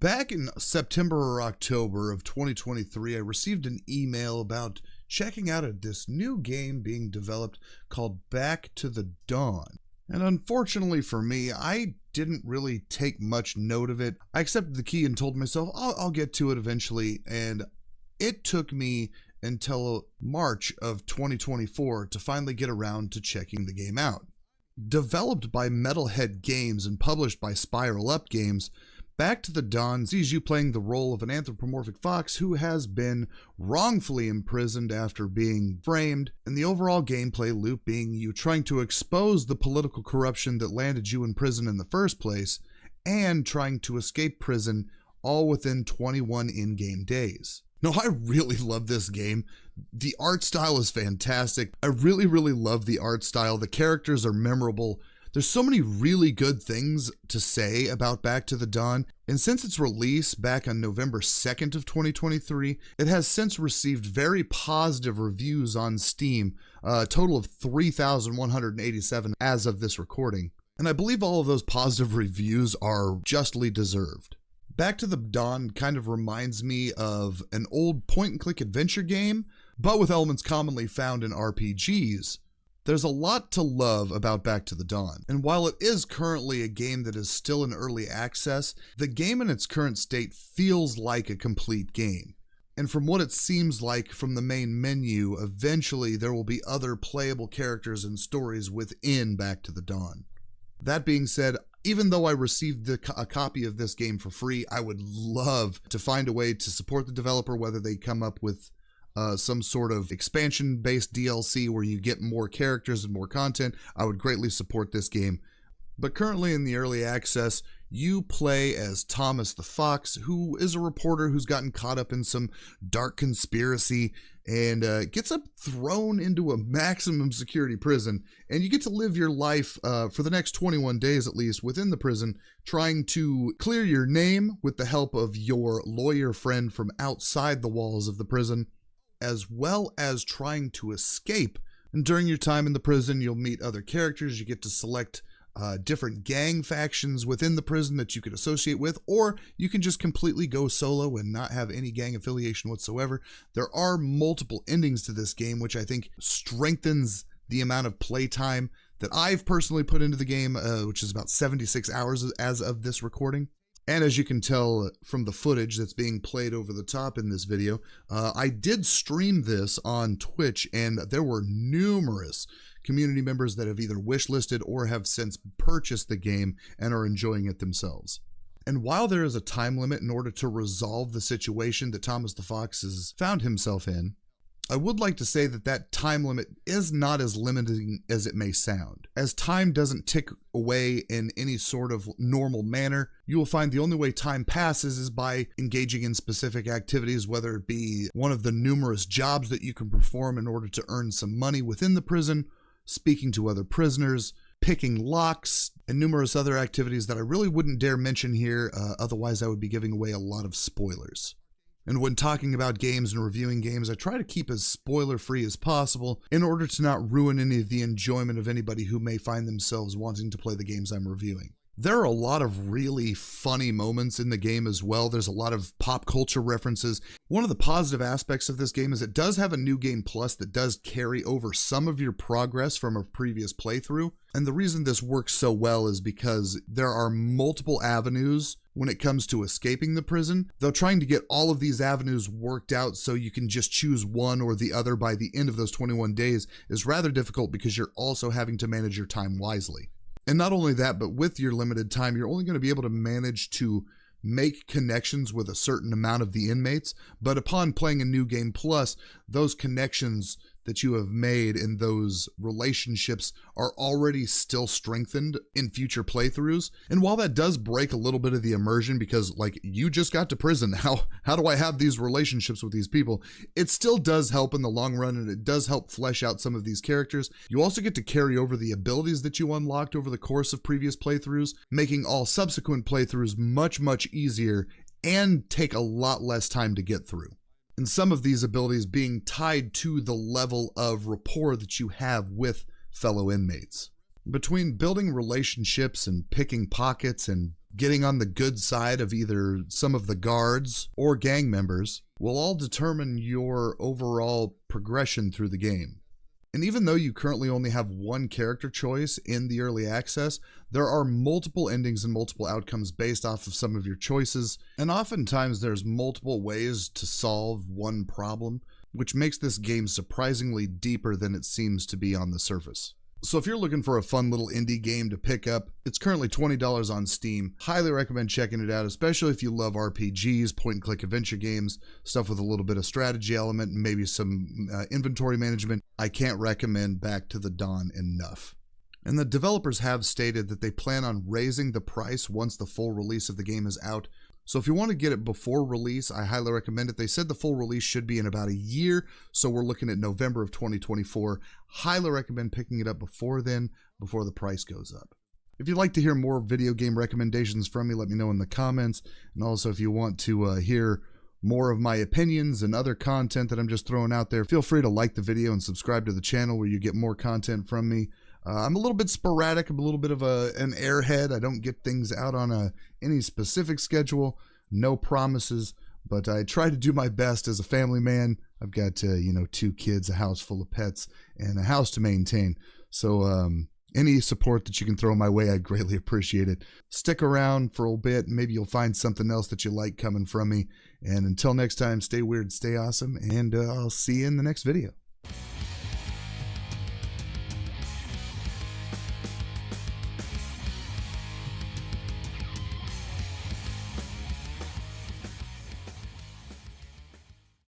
Back in September or October of 2023, I received an email about checking out this new game being developed called Back to the Dawn. And unfortunately for me, I didn't really take much note of it. I accepted the key and told myself, I'll get to it eventually. And it took me until March of 2024 to finally get around to checking the game out. Developed by Metalhead Games and published by Spiral Up Games, Back to the Dawn sees you playing the role of an anthropomorphic fox who has been wrongfully imprisoned after being framed, and the overall gameplay loop being you trying to expose the political corruption that landed you in prison in the first place, and trying to escape prison all within 21 in-game days. No, I really love this game. The art style is fantastic. I really love the art style. The characters are memorable. There's so many really good things to say about Back to the Dawn, and since its release back on November 2nd of 2023, it has since received very positive reviews on Steam, a total of 3,187 as of this recording. And I believe all of those positive reviews are justly deserved. Back to the Dawn kind of reminds me of an old point-and-click adventure game, but with elements commonly found in RPGs. There's a lot to love about Back to the Dawn, and while it is currently a game that is still in early access, the game in its current state feels like a complete game. And from what it seems like from the main menu, eventually there will be other playable characters and stories within Back to the Dawn. That being said, even though I received a copy of this game for free, I would love to find a way to support the developer, whether they come up with some sort of expansion-based DLC where you get more characters and more content. I would greatly support this game. But currently in the early access, you play as Thomas the Fox, who is a reporter who's gotten caught up in some dark conspiracy and gets thrown into a maximum security prison. And you get to live your life for the next 21 days at least within the prison, trying to clear your name with the help of your lawyer friend from outside the walls of the prison, as well as trying to escape. And during your time in the prison, you'll meet other characters. You get to select different gang factions within the prison that you could associate with, or you can just completely go solo and not have any gang affiliation whatsoever. There are multiple endings to this game, which I think strengthens the amount of playtime that I've personally put into the game, which is about 76 hours as of this recording. And as you can tell from the footage that's being played over the top in this video, I did stream this on Twitch, and there were numerous community members that have either wishlisted or have since purchased the game and are enjoying it themselves. And while there is a time limit in order to resolve the situation that Thomas the Fox has found himself in, I would like to say that that time limit is not as limiting as it may sound. As time doesn't tick away in any sort of normal manner, you will find the only way time passes is by engaging in specific activities, whether it be one of the numerous jobs that you can perform in order to earn some money within the prison, speaking to other prisoners, picking locks, and numerous other activities that I really wouldn't dare mention here, otherwise I would be giving away a lot of spoilers. And when talking about games and reviewing games, I try to keep as spoiler-free as possible in order to not ruin any of the enjoyment of anybody who may find themselves wanting to play the games I'm reviewing. There are a lot of really funny moments in the game as well. There's a lot of pop culture references. One of the positive aspects of this game is it does have a New Game Plus that does carry over some of your progress from a previous playthrough. And the reason this works so well is because there are multiple avenues when it comes to escaping the prison, though trying to get all of these avenues worked out so you can just choose one or the other by the end of those 21 days is rather difficult because you're also having to manage your time wisely. And not only that, but with your limited time, you're only going to be able to manage to make connections with a certain amount of the inmates. But upon playing a New Game Plus, those connections that you have made in those relationships are already still strengthened in future playthroughs. And while that does break a little bit of the immersion because like you just got to prison, how do I have these relationships with these people? It still does help in the long run, and it does help flesh out some of these characters. You also get to carry over the abilities that you unlocked over the course of previous playthroughs, making all subsequent playthroughs much easier and take a lot less time to get through. And some of these abilities being tied to the level of rapport that you have with fellow inmates. Between building relationships and picking pockets and getting on the good side of either some of the guards or gang members will all determine your overall progression through the game. And even though you currently only have one character choice in the early access, there are multiple endings and multiple outcomes based off of some of your choices, and oftentimes there's multiple ways to solve one problem, which makes this game surprisingly deeper than it seems to be on the surface. So if you're looking for a fun little indie game to pick up, it's currently $20 on Steam. Highly recommend checking it out, especially if you love RPGs, point-and-click adventure games, stuff with a little bit of strategy element, and maybe some inventory management. I can't recommend Back to the Dawn enough. And the developers have stated that they plan on raising the price once the full release of the game is out. So if you want to get it before release, I highly recommend it. They said the full release should be in about a year, so we're looking at November of 2024. Highly recommend picking it up before then, before the price goes up. If you'd like to hear more video game recommendations from me, let me know in the comments. And also if you want to hear more of my opinions and other content that I'm just throwing out there, feel free to like the video and subscribe to the channel where you get more content from me. I'm a little bit sporadic. I'm a little bit of an airhead. I don't get things out on any specific schedule. No promises, but I try to do my best as a family man. I've got, 2 kids, a house full of pets, and a house to maintain. So any support that you can throw my way, I'd greatly appreciate it. Stick around for a bit. Maybe you'll find something else that you like coming from me. And until next time, stay weird, stay awesome, and I'll see you in the next video.